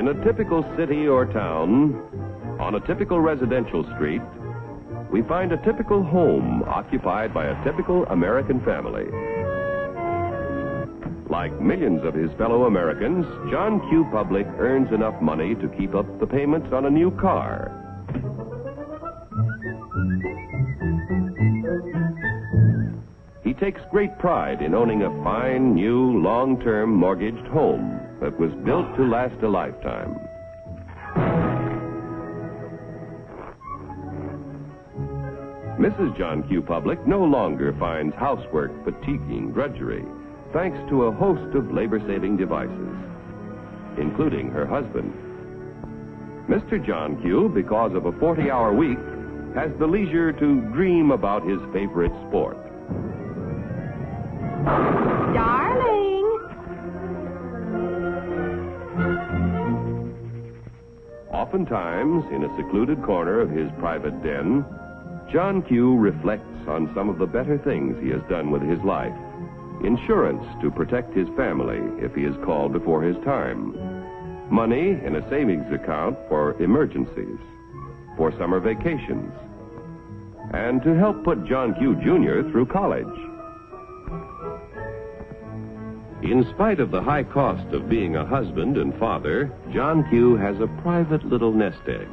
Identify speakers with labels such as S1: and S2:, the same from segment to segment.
S1: In a typical city or town, on a typical residential street, we find a typical home occupied by a typical American family. Like millions of his fellow Americans, John Q. Public earns enough money to keep up the payments on a new car. He takes great pride in owning a fine, new, long-term mortgaged home that was built to last a lifetime. Mrs. John Q. Public no longer finds housework fatiguing drudgery, thanks to a host of labor-saving devices, including her husband. Mr. John Q., because of a 40-hour week, has the leisure to dream about his favorite sport.
S2: Darling!
S1: Oftentimes, in a secluded corner of his private den, John Q. reflects on some of the better things he has done with his life. Insurance to protect his family if he is called before his time. Money in a savings account for emergencies, for summer vacations, and to help put John Q. Jr. through college. In spite of the high cost of being a husband and father, John Q. has a private little nest egg.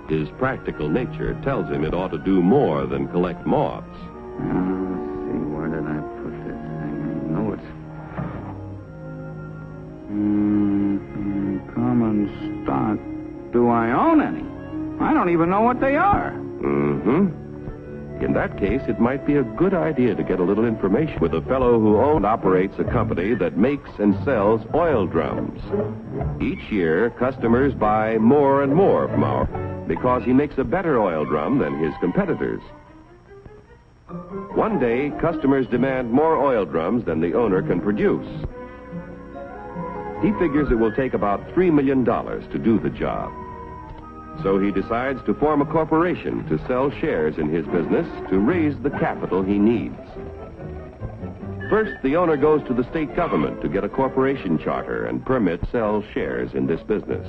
S1: His practical nature tells him it ought to do more than collect moths.
S3: Let's see, where did I put this thing? I know it's... common stock. Do I own any? I don't even know what they are.
S1: In that case, it might be a good idea to get a little information with a fellow who owns and operates a company that makes and sells oil drums. Each year, customers buy more and more from our... because he makes a better oil drum than his competitors. One day, customers demand more oil drums than the owner can produce. He figures it will take about $3 million to do the job. So he decides to form a corporation to sell shares in his business to raise the capital he needs. First, the owner goes to the state government to get a corporation charter and permit to sell shares in this business.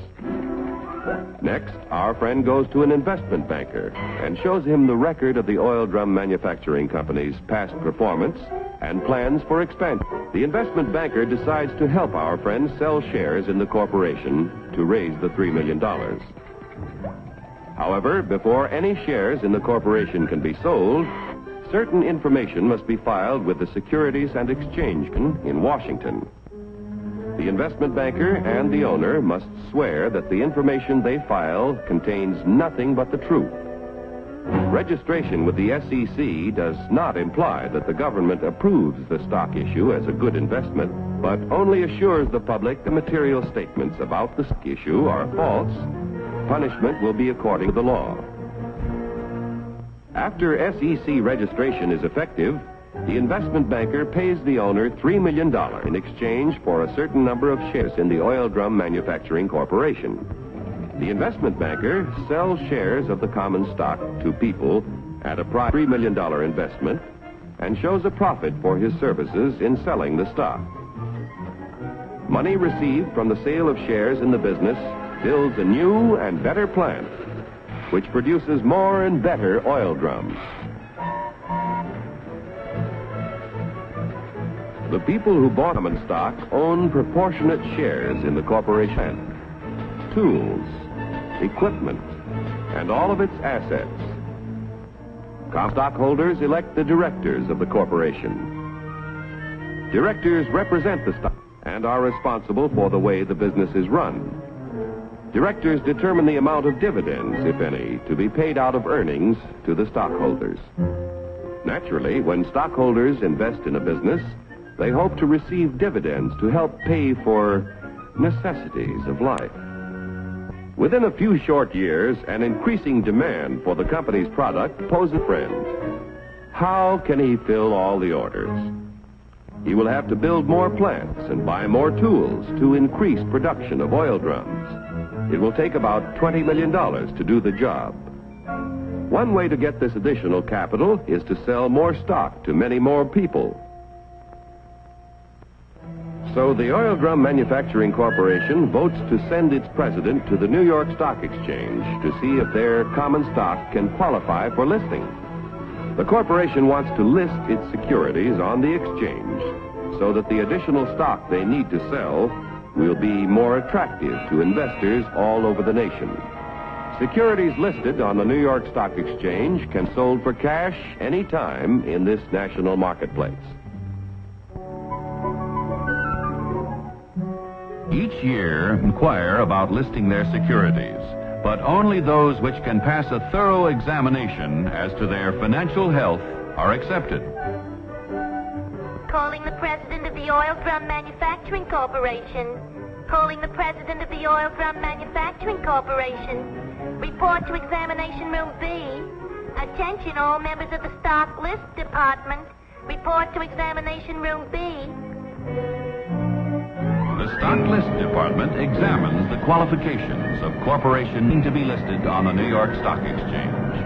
S1: Next, our friend goes to an investment banker and shows him the record of the oil drum manufacturing company's past performance and plans for expansion. The investment banker decides to help our friend sell shares in the corporation to raise the $3 million. However, before any shares in the corporation can be sold, certain information must be filed with the Securities and Exchange Commission in Washington. The investment banker and the owner must swear that the information they file contains nothing but the truth. Registration with the SEC does not imply that the government approves the stock issue as a good investment, but only assures the public the material statements about the stock issue are false. Punishment will be according to the law. After SEC registration is effective, the investment banker pays the owner $3 million in exchange for a certain number of shares in the Oil Drum Manufacturing Corporation. The investment banker sells shares of the common stock to people at a price of $3 million investment and shows a profit for his services in selling the stock. Money received from the sale of shares in the business builds a new and better plant, which produces more and better oil drums. The people who bought common stock own proportionate shares in the corporation, tools, equipment, and all of its assets. Common stockholders elect the directors of the corporation. Directors represent the stock and are responsible for the way the business is run. Directors determine the amount of dividends, if any, to be paid out of earnings to the stockholders. Naturally, when stockholders invest in a business, they hope to receive dividends to help pay for necessities of life. Within a few short years, an increasing demand for the company's product poses a friend. How can he fill all the orders? He will have to build more plants and buy more tools to increase production of oil drums. It will take about $20 million to do the job. One way to get this additional capital is to sell more stock to many more people. So the Oil Drum Manufacturing Corporation votes to send its president to the New York Stock Exchange to see if their common stock can qualify for listing. The corporation wants to list its securities on the exchange so that the additional stock they need to sell will be more attractive to investors all over the nation. Securities listed on the New York Stock Exchange can be sold for cash any time in this national marketplace.
S4: Each year, inquire about listing their securities, but only those which can pass a thorough examination as to their financial health are accepted.
S5: Calling the president of the Oil Drum Manufacturing Corporation. Calling the president of the Oil Drum Manufacturing Corporation. Report to Examination Room B. Attention all members of the Stock List Department. Report to Examination Room B.
S4: The Stock List Department examines the qualifications of corporations to be listed on the New York Stock Exchange.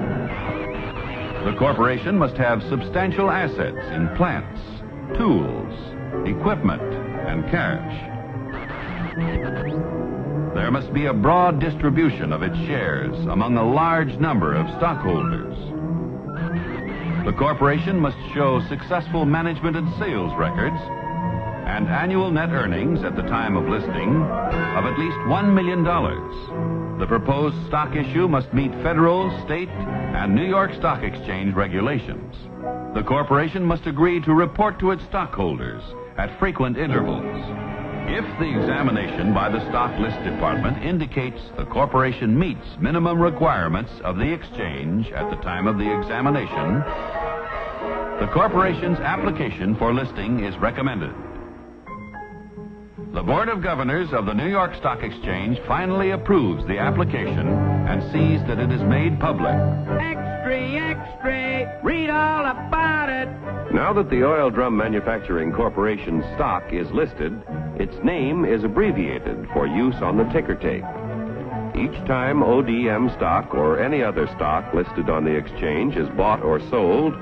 S4: The corporation must have substantial assets in plants, tools, equipment, and cash. There must be a broad distribution of its shares among a large number of stockholders. The corporation must show successful management and sales records and annual net earnings at the time of listing of at least $1 million. The proposed stock issue must meet federal, state, and New York Stock Exchange regulations. The corporation must agree to report to its stockholders at frequent intervals. If the examination by the Stock List Department indicates the corporation meets minimum requirements of the exchange at the time of the examination, the corporation's application for listing is recommended. The Board of Governors of the New York Stock Exchange finally approves the application and sees that it is made public.
S3: Extra, extra, read all about it.
S1: Now that the Oil Drum Manufacturing Corporation's stock is listed, its name is abbreviated for use on the ticker tape. Each time ODM stock or any other stock listed on the exchange is bought or sold,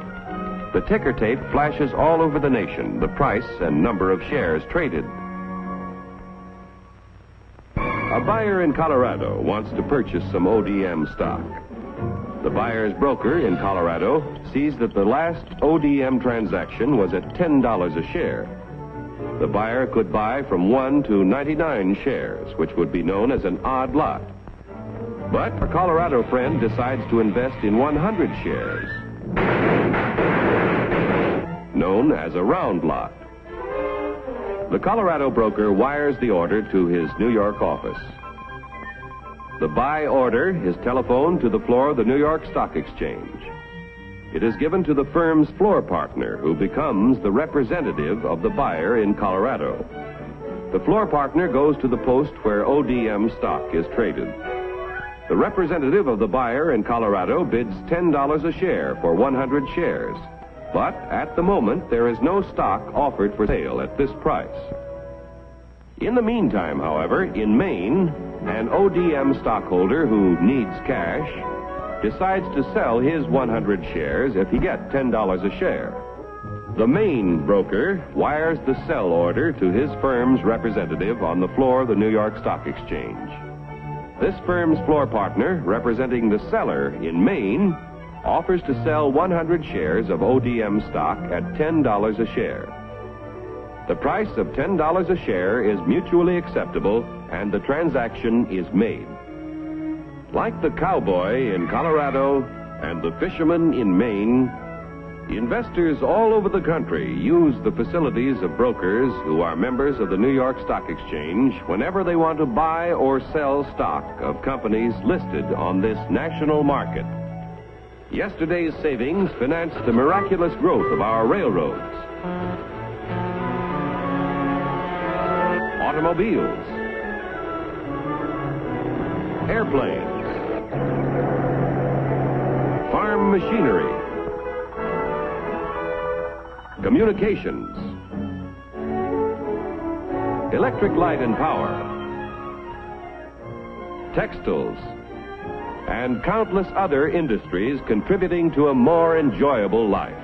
S1: the ticker tape flashes all over the nation the price and number of shares traded. A buyer in Colorado wants to purchase some ODM stock. The buyer's broker in Colorado sees that the last ODM transaction was at $10 a share. The buyer could buy from 1 to 99 shares, which would be known as an odd lot. But a Colorado friend decides to invest in 100 shares, known as a round lot. The Colorado broker wires the order to his New York office. The buy order is telephoned to the floor of the New York Stock Exchange. It is given to the firm's floor partner, who becomes the representative of the buyer in Colorado. The floor partner goes to the post where ODM stock is traded. The representative of the buyer in Colorado bids $10 a share for 100 shares. But at the moment, there is no stock offered for sale at this price. In the meantime, however, in Maine, an ODM stockholder who needs cash decides to sell his 100 shares if he gets $10 a share. The Maine broker wires the sell order to his firm's representative on the floor of the New York Stock Exchange. This firm's floor partner, representing the seller in Maine, offers to sell 100 shares of ODM stock at $10 a share. The price of $10 a share is mutually acceptable, and the transaction is made. Like the cowboy in Colorado and the fisherman in Maine, investors all over the country use the facilities of brokers who are members of the New York Stock Exchange whenever they want to buy or sell stock of companies listed on this national market. Yesterday's savings financed the miraculous growth of our railroads, automobiles, airplanes, farm machinery, communications, electric light and power, textiles, and countless other industries contributing to a more enjoyable life.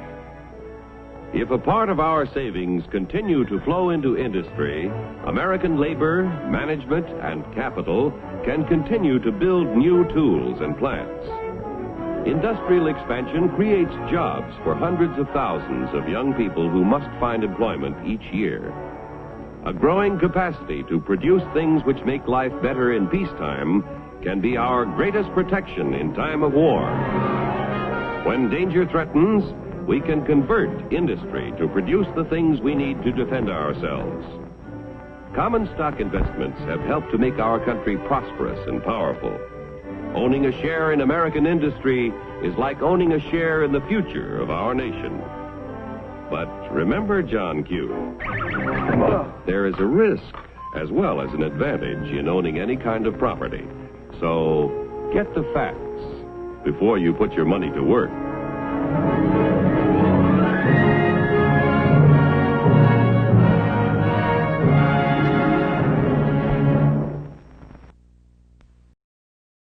S1: If a part of our savings continue to flow into industry, American labor, management, and capital can continue to build new tools and plants. Industrial expansion creates jobs for hundreds of thousands of young people who must find employment each year. A growing capacity to produce things which make life better in peacetime can be our greatest protection in time of war. When danger threatens, we can convert industry to produce the things we need to defend ourselves. Common stock investments have helped to make our country prosperous and powerful. Owning a share in American industry is like owning a share in the future of our nation. But remember, John Q., there is a risk as well as an advantage in owning any kind of property. So get the facts before you put your money to work.